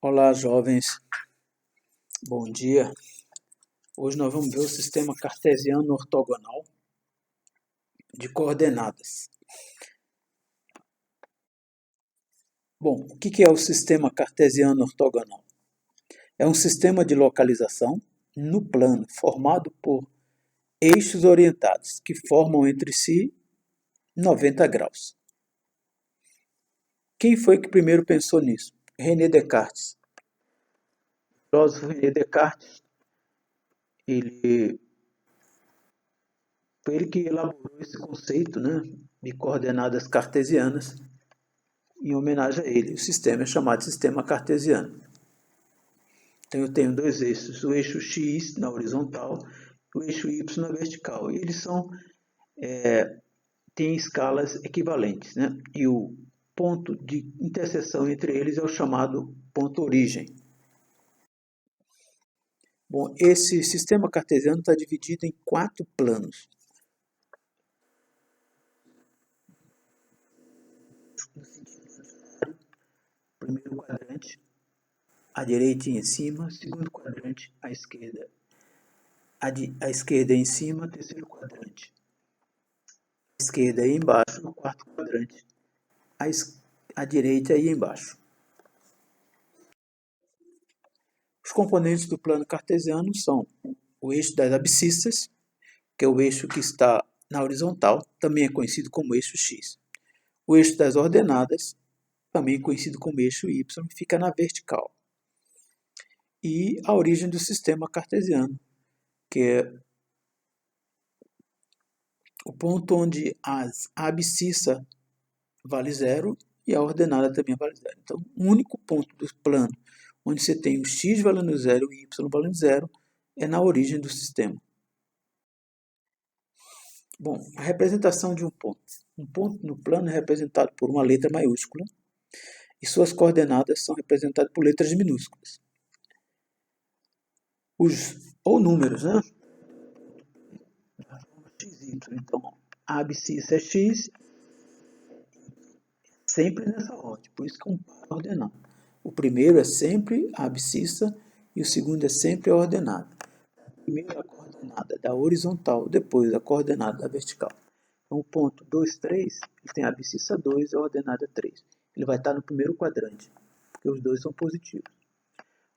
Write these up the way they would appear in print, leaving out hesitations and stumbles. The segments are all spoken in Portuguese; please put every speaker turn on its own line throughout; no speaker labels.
Olá, jovens. Bom dia. Hoje nós vamos ver o sistema cartesiano ortogonal de coordenadas. Bom, o que é o sistema cartesiano ortogonal? É um sistema de localização no plano formado por eixos orientados que formam entre si 90 graus. Quem foi que primeiro pensou nisso? René Descartes. O filósofo René Descartes, foi ele que elaborou esse conceito, de coordenadas cartesianas. Em homenagem a ele, o sistema é chamado de sistema cartesiano. Então eu tenho dois eixos, o eixo x na horizontal e o eixo y na vertical. E eles têm escalas equivalentes, E o ponto de interseção entre eles é o chamado ponto origem. Bom, esse sistema cartesiano está dividido em 4 planos. Primeiro quadrante, a direita em cima, segundo quadrante, a esquerda. A esquerda em cima, terceiro quadrante. A esquerda aí embaixo, no quarto quadrante. A direita aí embaixo. Os componentes do plano cartesiano são o eixo das abscissas, que é o eixo que está na horizontal, também é conhecido como eixo x. O eixo das ordenadas, também conhecido como eixo y, fica na vertical. E a origem do sistema cartesiano, que é o ponto onde a abscissa vale zero e a ordenada também vale zero. Então, o único ponto do plano onde você tem o x valendo zero e o y valendo zero é na origem do sistema. Bom, a representação de um ponto. Um ponto no plano é representado por uma letra maiúscula e suas coordenadas são representadas por letras minúsculas. Ou números, Então, a abscissa é x, sempre nessa ordem, por isso que é um par ordenado. O primeiro é sempre a abscissa e o segundo é sempre a ordenada. Primeiro a coordenada da horizontal, depois a coordenada da vertical. Então, o ponto 2, 3, ele tem a abscissa 2 e a ordenada 3. Ele vai estar no primeiro quadrante, porque os dois são positivos.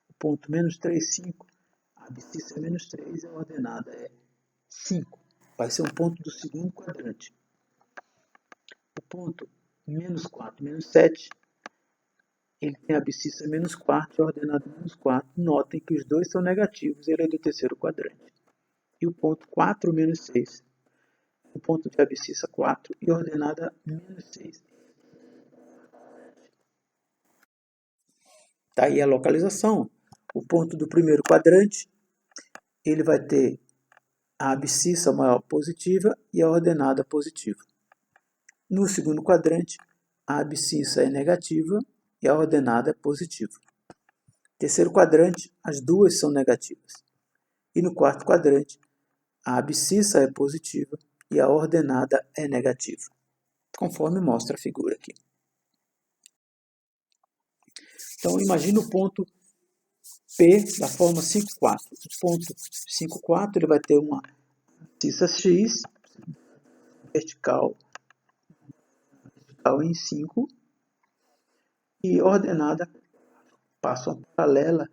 O ponto menos 3, 5, a abscissa é menos 3 e a ordenada é 5. Vai ser um ponto do segundo quadrante. O ponto menos 4, menos 7, ele tem a abscissa menos 4 e a ordenada menos 4. Notem que os dois são negativos, ele é do terceiro quadrante. E o ponto 4, menos 6, o ponto de abscissa 4 e a ordenada menos 6. Está aí a localização. O ponto do primeiro quadrante, ele vai ter a abscissa maior positiva e a ordenada positiva. No segundo quadrante, a abscissa é negativa e a ordenada é positiva. Terceiro quadrante, as duas são negativas. E no quarto quadrante, a abscissa é positiva e a ordenada é negativa, conforme mostra a figura aqui. Então, imagine o ponto P da forma 5, 4. O ponto 5, 4 ele vai ter uma abscissa x vertical em 5 e ordenada passa uma paralela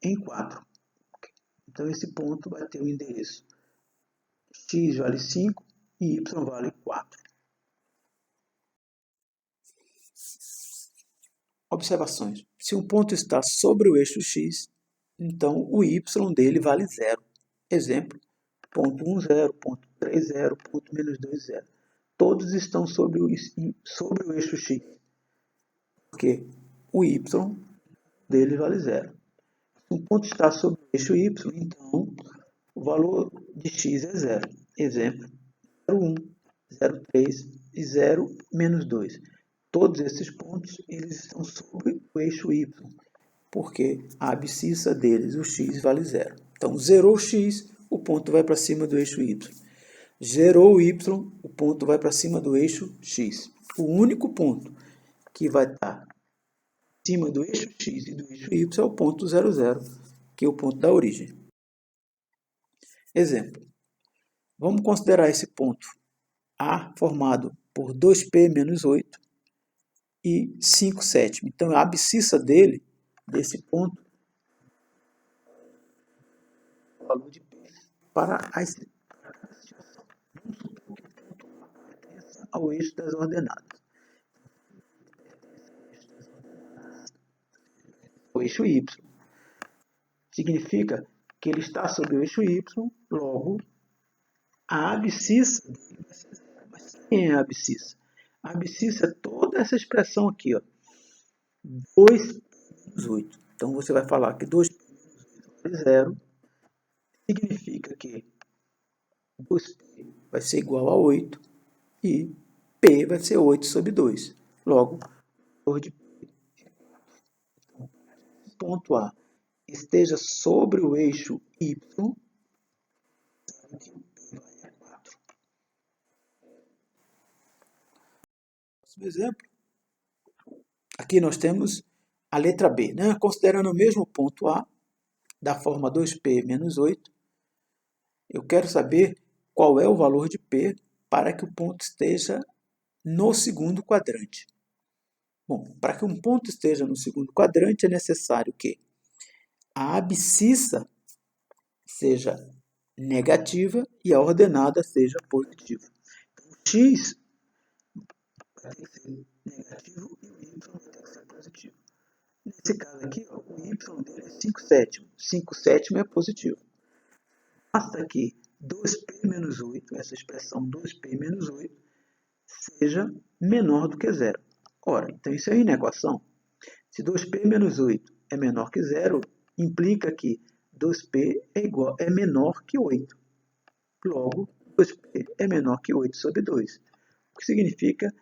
em 4. Então, esse ponto vai ter o endereço x vale 5 e y vale 4. Observações. Se um ponto está sobre o eixo x, então o y dele vale 0. Exemplo, ponto 1, 0, ponto 3, 0, ponto menos 2, 0. Todos estão sobre o eixo x, porque o y dele vale 0. Se um ponto está sobre o eixo y, então o valor de x é 0. Exemplo, 0,1, 0,3 e 0, menos 2. Todos esses pontos eles estão sobre o eixo y, porque a abscissa deles, o x, vale 0. Então, zerou o x, o ponto vai para cima do eixo y. Zerou o y, o ponto vai para cima do eixo x. O único ponto que vai estar em cima do eixo x e do eixo y é o ponto 0, 0, que é o ponto da origem. Exemplo. Vamos considerar esse ponto A formado por 2p menos 8 e 5 sétimos. Então, a abscissa dele, desse ponto, o valor de p para a situação. Vamos supor que o ponto A pertence ao eixo das ordenadas. O eixo y. Significa que ele está sobre o eixo y, logo, a abscissa dele vai ser 0. Mas quem é a abscissa? A abscissa é toda essa expressão aqui, ó, 2 menos 8. Então, você vai falar que 2 menos 0 significa que 2p vai ser igual a 8 e p vai ser 8 sobre 2. Logo, o valor de p é 4. Então, ponto A esteja sobre o eixo y, sabe que o p vai a 4. Próximo exemplo. Aqui nós temos a letra B, né? Considerando o mesmo ponto A, da forma 2p menos 8, eu quero saber qual é o valor de P para que o ponto esteja no segundo quadrante. Bom, para que um ponto esteja no segundo quadrante é necessário que a abscissa seja negativa e a ordenada seja positiva. Então, o x vai ter que ser negativo e o y vai ter que ser positivo. Nesse caso aqui, ó, o y dele é 5 sétimos. 5 sétimos é positivo. Basta que 2p menos 8, essa expressão 2p menos 8, seja menor do que 0. Ora, então isso é uma inequação. Se 2p menos 8 é menor que 0, implica que 2p é menor que 8. Logo, 2p é menor que 8 sobre 2, o que significa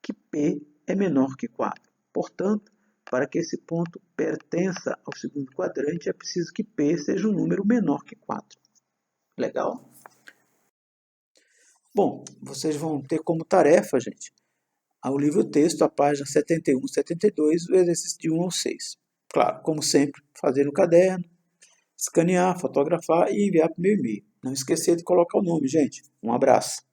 que p é menor que 4. Portanto, para que esse ponto pertença ao segundo quadrante, é preciso que p seja um número menor que 4. Legal? Bom, vocês vão ter como tarefa, gente, o livro-texto, a página 71 e 72, o exercício de 1 ao 6. Claro, como sempre, fazer no caderno, escanear, fotografar e enviar para o meu e-mail. Não esquecer de colocar o nome, gente. Um abraço.